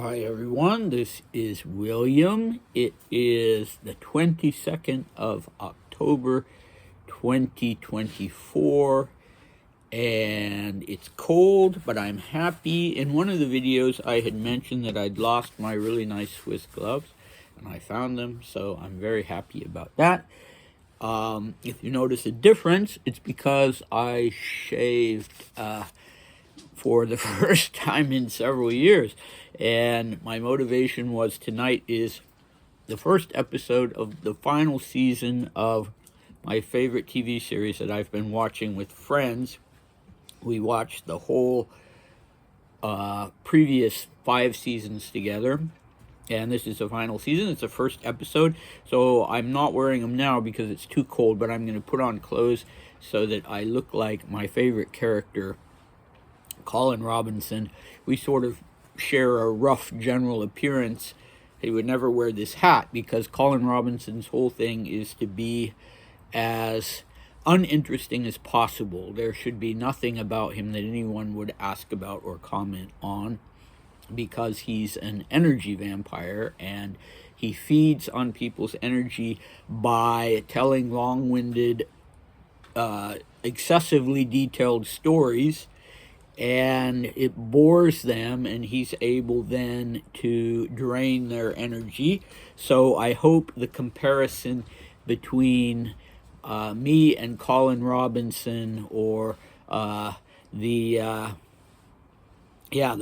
Hi everyone, this is William. It is the 22nd of October 2024 and it's cold, but I'm happy. In one of the videos I had mentioned that I'd lost my really nice Swiss gloves and I found them, so I'm very happy about that. If you notice a difference, it's because I shaved for the first time in several years. And my motivation was tonight is the first episode of the final season of my favorite TV series that I've been watching with friends. We watched the whole previous 5 seasons together. And this is the final season. It's the first episode. So I'm not wearing them now because it's too cold, but I'm going to put on clothes so that I look like my favorite character, Colin Robinson. We sort of share a rough general appearance. He would never wear this hat because Colin Robinson's whole thing is to be as uninteresting as possible. There should be nothing about him that anyone would ask about or comment on because he's an energy vampire and he feeds on people's energy by telling long-winded, excessively detailed stories, and it bores them, and he's able then to drain their energy. So I hope the comparison between me and Colin Robinson, or the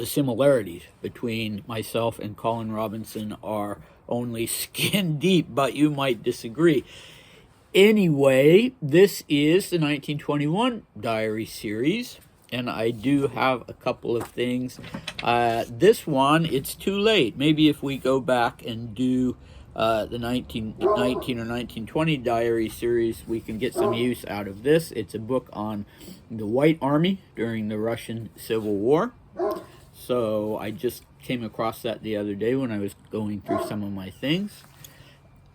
similarities between myself and Colin Robinson are only skin deep, but you might disagree. Anyway, this is the 1921 diary series, and I do have a couple of things. This one, it's too late. Maybe if we go back and do the 1919 or 1920 diary series, we can get some use out of this. It's a book on the White Army during the Russian Civil War. So I just came across that the other day when I was going through some of my things.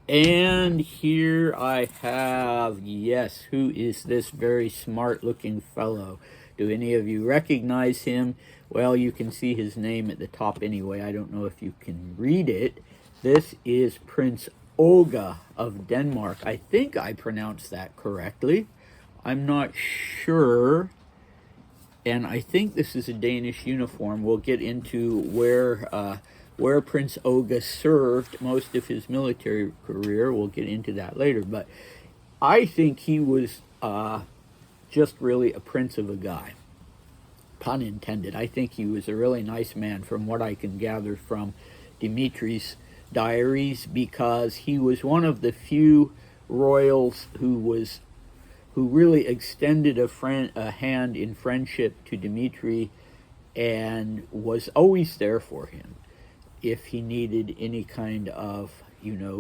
And here I have, yes, who is this very smart looking fellow? Do any of you recognize him? Well, you can see his name at the top anyway. I don't know if you can read it. This is Prince Olga of Denmark. I think I pronounced that correctly. I'm not sure. And I think this is a Danish uniform. We'll get into where Prince Olga served most of his military career. We'll get into that later. But I think he was just really a prince of a guy. Pun intended. I think he was a really nice man from what I can gather from Dmitri's diaries, because he was one of the few royals who really extended a hand in friendship to Dmitri and was always there for him if he needed any kind of,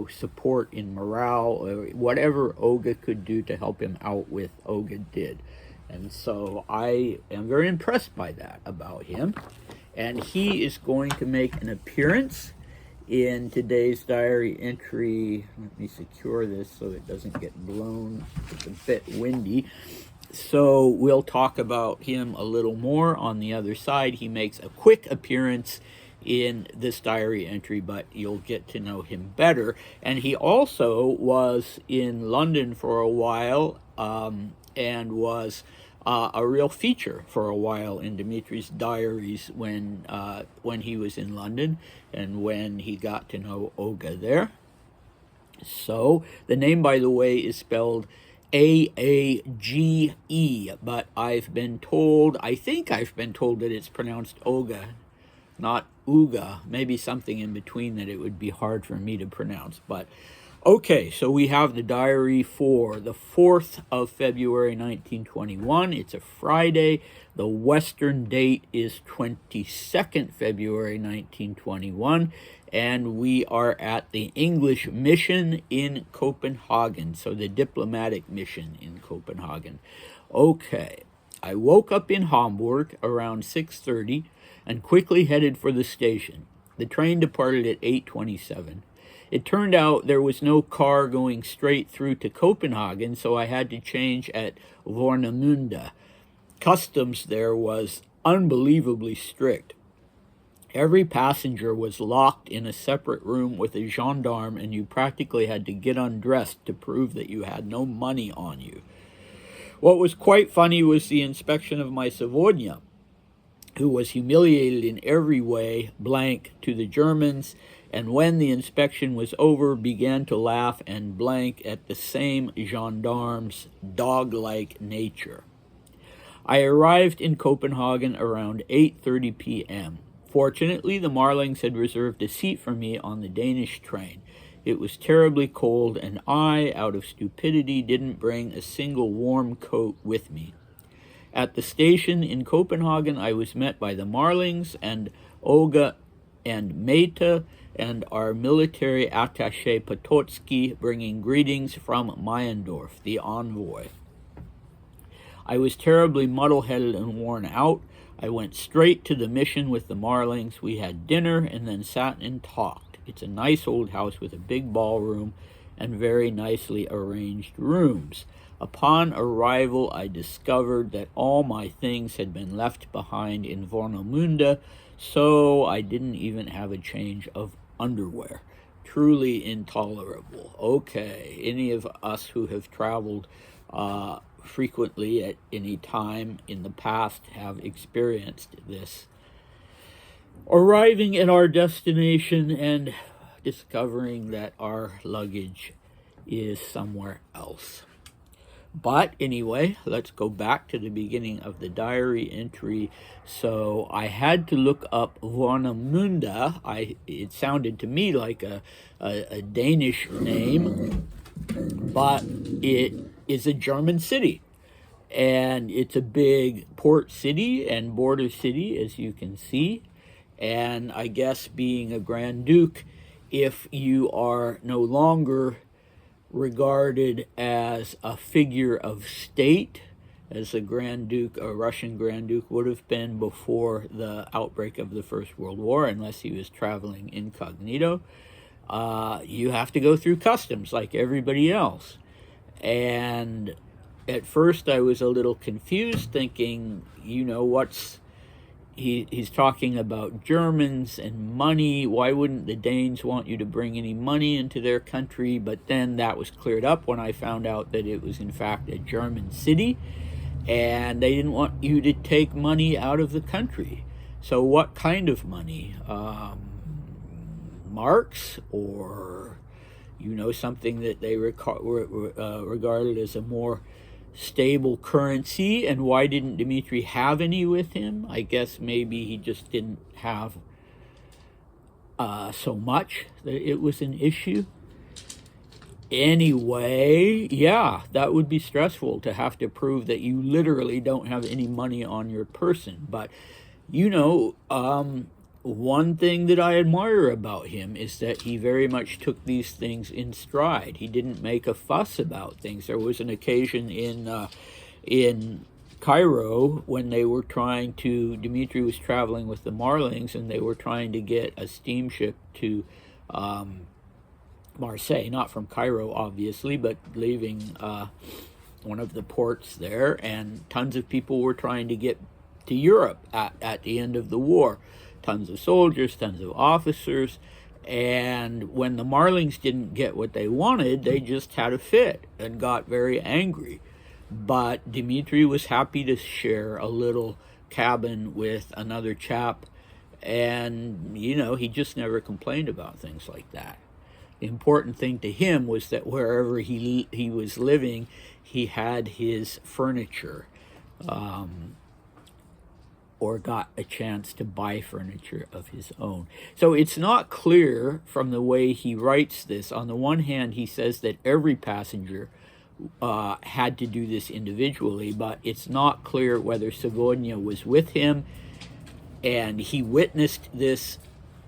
support in morale or whatever Olga could do to help him out with, Olga did. And so I am very impressed by that about him. And he is going to make an appearance in today's diary entry. Let me secure this so it doesn't get blown. It's a bit windy. So we'll talk about him a little more on the other side. He makes a quick appearance in this diary entry, but you'll get to know him better. And he also was in London for a while, and was a real feature for a while in Dmitri's diaries when he was in London and when he got to know Olga there. So the name, by the way, is spelled A-A-G-E, but I think I've been told that it's pronounced Olga, not Uga, maybe something in between that it would be hard for me to pronounce. But okay, so we have the diary for the 4th of February 1921. It's a Friday. The Western date is 22nd February 1921, and we are at the English mission in Copenhagen, so the diplomatic mission in Copenhagen. Okay, I woke up in Hamburg around 6:30 and quickly headed for the station. The train departed at 8:27. It turned out there was no car going straight through to Copenhagen, so I had to change at Warnemünde. Customs there was unbelievably strict. Every passenger was locked in a separate room with a gendarme, and you practically had to get undressed to prove that you had no money on you. What was quite funny was the inspection of my Savonia, who was humiliated in every way, blank, to the Germans, and when the inspection was over, began to laugh and blank at the same gendarme's dog-like nature. I arrived in Copenhagen around 8:30 p.m. Fortunately, the Marlings had reserved a seat for me on the Danish train. It was terribly cold, and I, out of stupidity, didn't bring a single warm coat with me. At the station in Copenhagen, I was met by the Marlings and Olga and Meta and our military attaché Potocki, bringing greetings from Meyendorf, the envoy. I was terribly muddle-headed and worn out. I went straight to the mission with the Marlings. We had dinner and then sat and talked. It's a nice old house with a big ballroom and very nicely arranged rooms. Upon arrival, I discovered that all my things had been left behind in Warnemünde, so I didn't even have a change of underwear. Truly intolerable. Okay, any of us who have traveled frequently at any time in the past have experienced this. Arriving at our destination and discovering that our luggage is somewhere else. But anyway, let's go back to the beginning of the diary entry. So I had to look up Warnemünde. It sounded to me like a Danish name, but it is a German city. And it's a big port city and border city, as you can see. And I guess being a Grand Duke, if you are no longer regarded as a figure of state, as a Grand Duke, a Russian Grand Duke would have been before the outbreak of the First World War, unless he was traveling incognito, you have to go through customs like everybody else. And at first I was a little confused, thinking, he's talking about Germans and money. Why wouldn't the Danes want you to bring any money into their country? But then that was cleared up when I found out that it was in fact a German city, and they didn't want you to take money out of the country. So what kind of money? Marks, or something that they regarded as a more stable currency? And why didn't Dmitri have any with him? I guess maybe he just didn't have so much that it was an issue. Anyway, yeah, that would be stressful to have to prove that you literally don't have any money on your person. But one thing that I admire about him is that he very much took these things in stride. He didn't make a fuss about things. There was an occasion in Cairo when they were Dmitri was traveling with the Marlings, and they were trying to get a steamship to Marseille, not from Cairo, obviously, but leaving one of the ports there, and tons of people were trying to get to Europe at the end of the war. Tons of soldiers, tons of officers, and when the Marlings didn't get what they wanted, they just had a fit and got very angry. But Dmitri was happy to share a little cabin with another chap, and he just never complained about things like that. The important thing to him was that wherever he was living, he had his furniture, or got a chance to buy furniture of his own. So it's not clear from the way he writes this. On the one hand, he says that every passenger had to do this individually, but it's not clear whether Savonia was with him and he witnessed this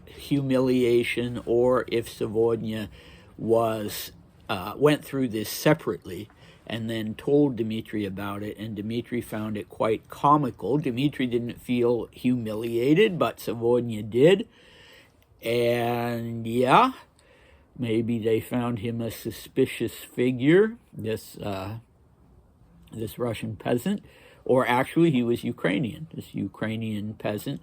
humiliation, or if Savonia went through this separately and then told Dmitri about it, and Dmitri found it quite comical. Dmitri didn't feel humiliated, but Savonia did. And yeah, maybe they found him a suspicious figure, this Russian peasant, or actually he was Ukrainian, this Ukrainian peasant.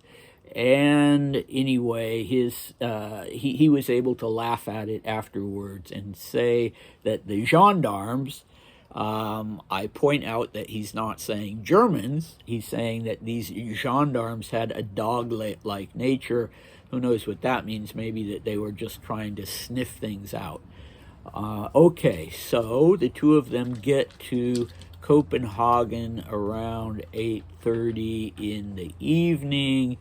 And anyway, he was able to laugh at it afterwards and say that the gendarmes, I point out that he's not saying Germans, he's saying that these gendarmes had a dog-like nature. Who knows what that means? Maybe that they were just trying to sniff things out. Okay, so the two of them get to Copenhagen around 8:30 in the evening,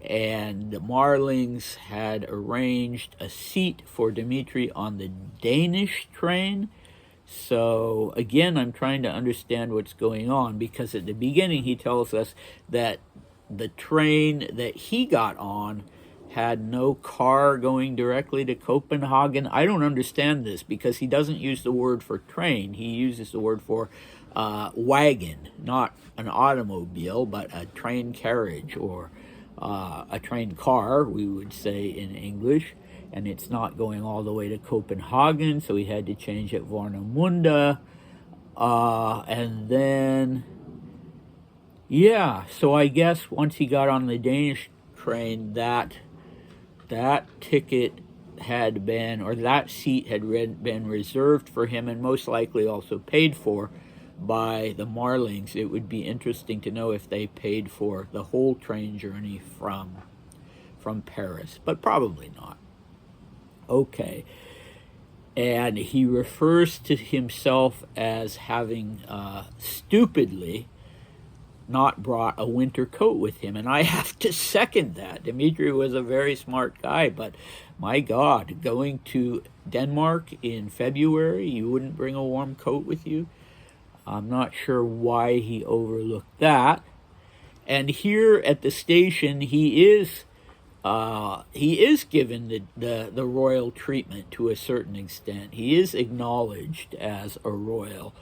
and the Marlings had arranged a seat for Dmitri on the Danish train. So again, I'm trying to understand what's going on, because at the beginning he tells us that the train that he got on had no car going directly to Copenhagen. I don't understand this, because he doesn't use the word for train. He uses the word for wagon, not an automobile, but a train carriage, or a train car, we would say in English. And it's not going all the way to Copenhagen, so he had to change at Warnemünde. And then, yeah, so I guess once he got on the Danish train, that ticket had been, or that seat had been reserved for him, and most likely also paid for by the Marlings. It would be interesting to know if they paid for the whole train journey from Paris, but probably not. Okay. And he refers to himself as having stupidly not brought a winter coat with him, and I have to second that. Dmitri was a very smart guy, but my God, going to Denmark in February, you wouldn't bring a warm coat with you? I'm not sure why he overlooked that. And here at the station, he is given the royal treatment to a certain extent. He is acknowledged as a royal.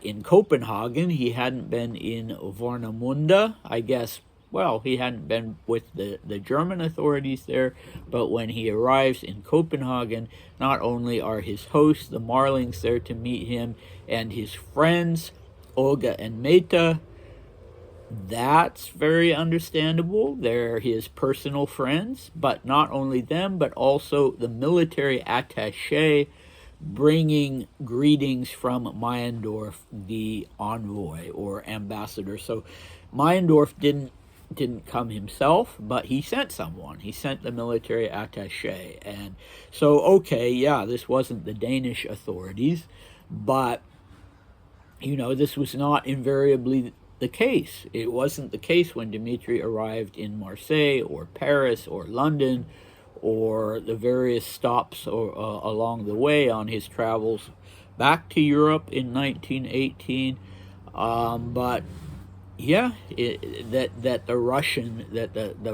In Copenhagen, he hadn't been in Warnemünde, I guess. Well, he hadn't been with the German authorities there, but when he arrives in Copenhagen, not only are his hosts, the Marlings, there to meet him, and his friends, Olga and Meta. That's very understandable. They're his personal friends, but not only them, but also the military attaché bringing greetings from Meyendorff, the envoy or ambassador. So Meyendorff didn't come himself, but he sent someone. He sent the military attaché. And so, okay, yeah, this wasn't the Danish authorities, but, you know, this was not invariably the case. It wasn't the case when Dmitri arrived in Marseille or Paris or London or the various stops along the way on his travels back to Europe in 1918. But yeah, the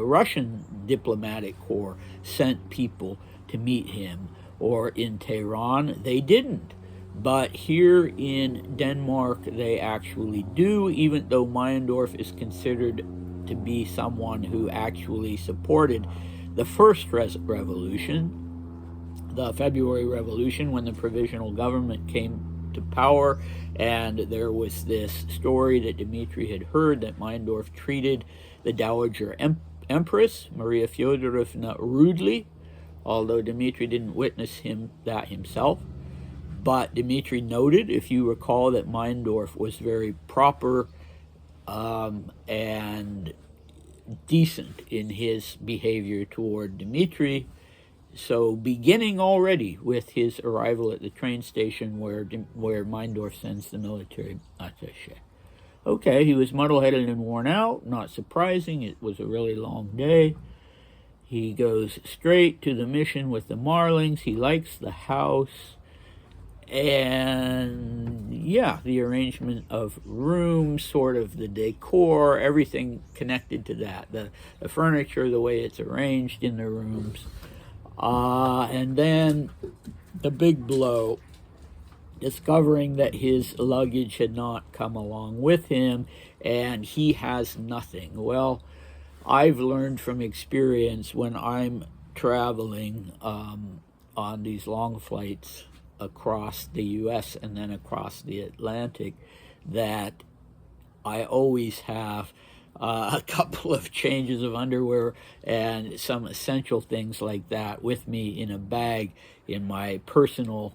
Russian diplomatic corps sent people to meet him, or in Tehran they didn't. But here in Denmark, they actually do, even though Meyendorff is considered to be someone who actually supported the first revolution, the February Revolution, when the provisional government came to power, and there was this story that Dmitri had heard that Meyendorff treated the Dowager Empress, Maria Fyodorovna, rudely, although Dmitri didn't witness that himself. But Dmitri noted, if you recall, that Meyendorff was very proper and decent in his behavior toward Dmitri. So beginning already with his arrival at the train station where Meyendorff sends the military attaché. Okay, he was muddle-headed and worn out, not surprising. It was a really long day. He goes straight to the mission with the Marlings. He likes the house. And yeah, the arrangement of rooms, sort of the decor, everything connected to that. The furniture, the way it's arranged in the rooms. And then the big blow, discovering that his luggage had not come along with him and he has nothing. Well, I've learned from experience when I'm traveling on these long flights across the U.S. and then across the Atlantic, that I always have a couple of changes of underwear, and some essential things like that with me in a bag in my personal.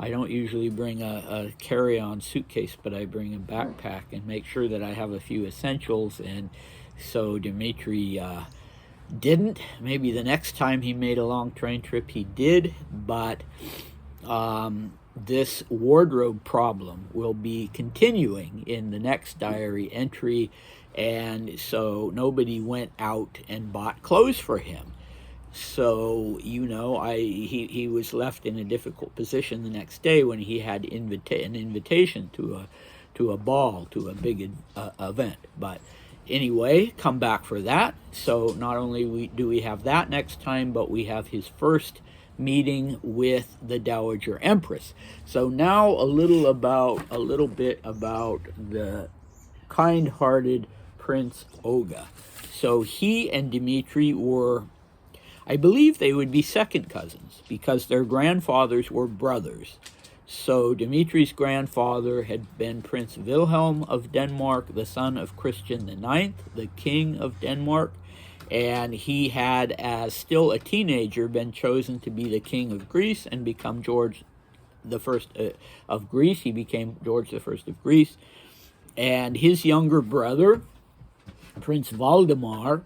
I don't usually bring a carry-on suitcase, but I bring a backpack and make sure that I have a few essentials. And so Dmitri didn't. Maybe the next time he made a long train trip he did, but this wardrobe problem will be continuing in the next diary entry, and so nobody went out and bought clothes for him. So he was left in a difficult position the next day when he had an invitation to a ball, to a big event. But anyway, come back for that. So not only do we have that next time, but we have his first meeting with the Dowager Empress. So now a little bit about the kind-hearted Prince Olga. So he and Dmitri were, I believe they would be second cousins because their grandfathers were brothers. So Dmitri's grandfather had been Prince Wilhelm of Denmark, the son of Christian IX, the king of Denmark, and he had, as still a teenager, been chosen to be the king of Greece and become George the First of Greece. He became George the First of Greece. And his younger brother, Prince Valdemar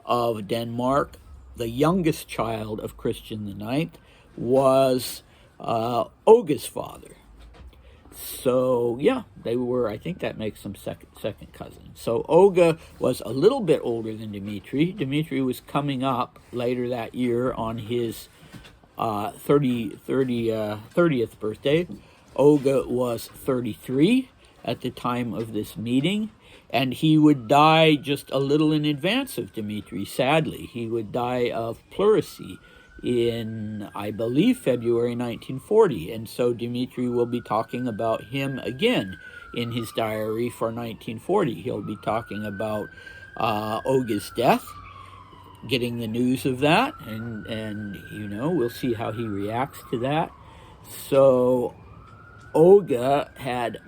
of Denmark, the youngest child of Christian IX, was Olga's father. So yeah, they were, I think that makes them second cousins. So Olga was a little bit older than Dmitri. Dmitri was coming up later that year on his 30th birthday. Olga was 33 at the time of this meeting, and he would die just a little in advance of Dmitri, sadly. He would die of pleurisy in, I believe, February 1940, and so Dmitri will be talking about him again in his diary for 1940. He'll be talking about Olga's death, getting the news of that, and we'll see how he reacts to that. So Olga had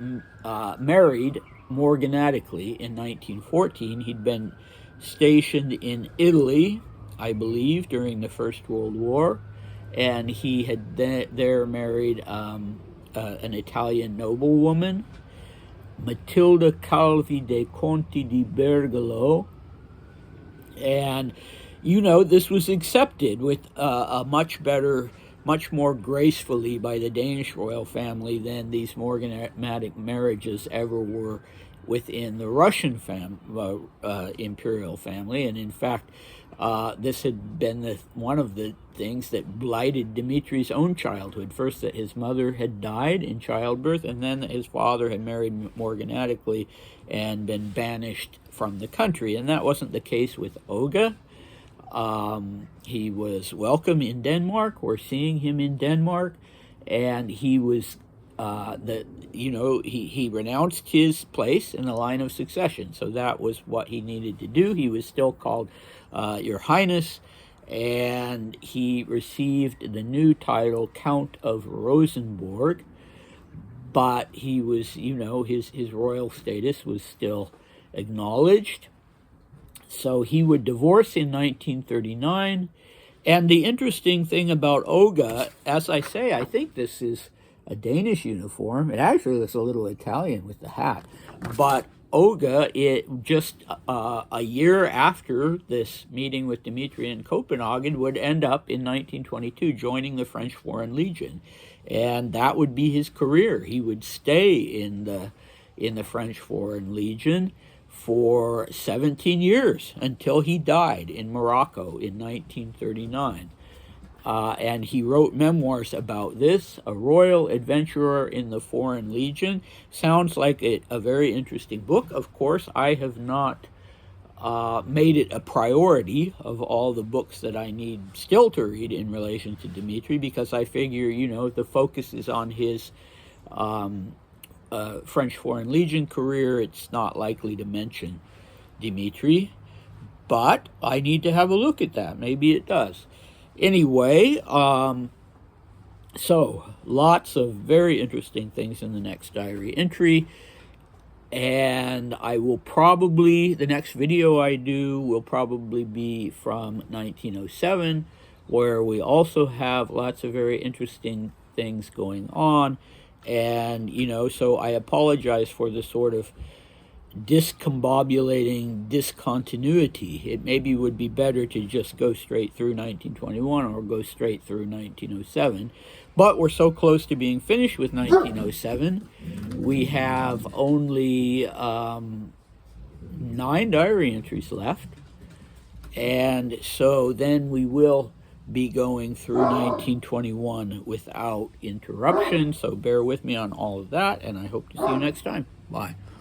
married morganatically in 1914. He'd been stationed in Italy, I believe, during the First World War, and he had there married an Italian noblewoman, Matilda Calvi de Conti di Bergolo, and this was accepted with a much more gracefully by the Danish royal family than these morganatic marriages ever were within the Russian imperial family. And in fact, this had been one of the things that blighted Dmitri's own childhood. First, that his mother had died in childbirth, and then that his father had married morganatically and been banished from the country. And that wasn't the case with Olga. He was welcome in Denmark. We're seeing him in Denmark, and he was he renounced his place in the line of succession. So that was what he needed to do. He was still called Your Highness, and he received the new title Count of Rosenborg, but he was, his royal status was still acknowledged. So he would divorce in 1939. And the interesting thing about Olga, as I say, I think this is a Danish uniform. It actually looks a little Italian with the hat. But Olga, just a year after this meeting with Dmitri in Copenhagen, would end up in 1922 joining the French Foreign Legion. And that would be his career. He would stay in the French Foreign Legion for 17 years until he died in Morocco in 1939. And he wrote memoirs about this, A Royal Adventurer in the Foreign Legion. Sounds like a very interesting book. Of course, I have not made it a priority of all the books that I need still to read in relation to Dmitri, because I figure, the focus is on his French Foreign Legion career. It's not likely to mention Dmitri, but I need to have a look at that. Maybe it does. Anyway, so lots of very interesting things in the next diary entry, And I will probably, the next video I do will probably be from 1907, where we also have lots of very interesting things going on. And, you know, so I apologize for the sort of discombobulating discontinuity. It maybe would be better to just go straight through 1921 or go straight through 1907. But we're so close to being finished with 1907. We have only 9 diary entries left. And so then we will be going through 1921 without interruption. So bear with me on all of that, and I hope to see you next time. Bye.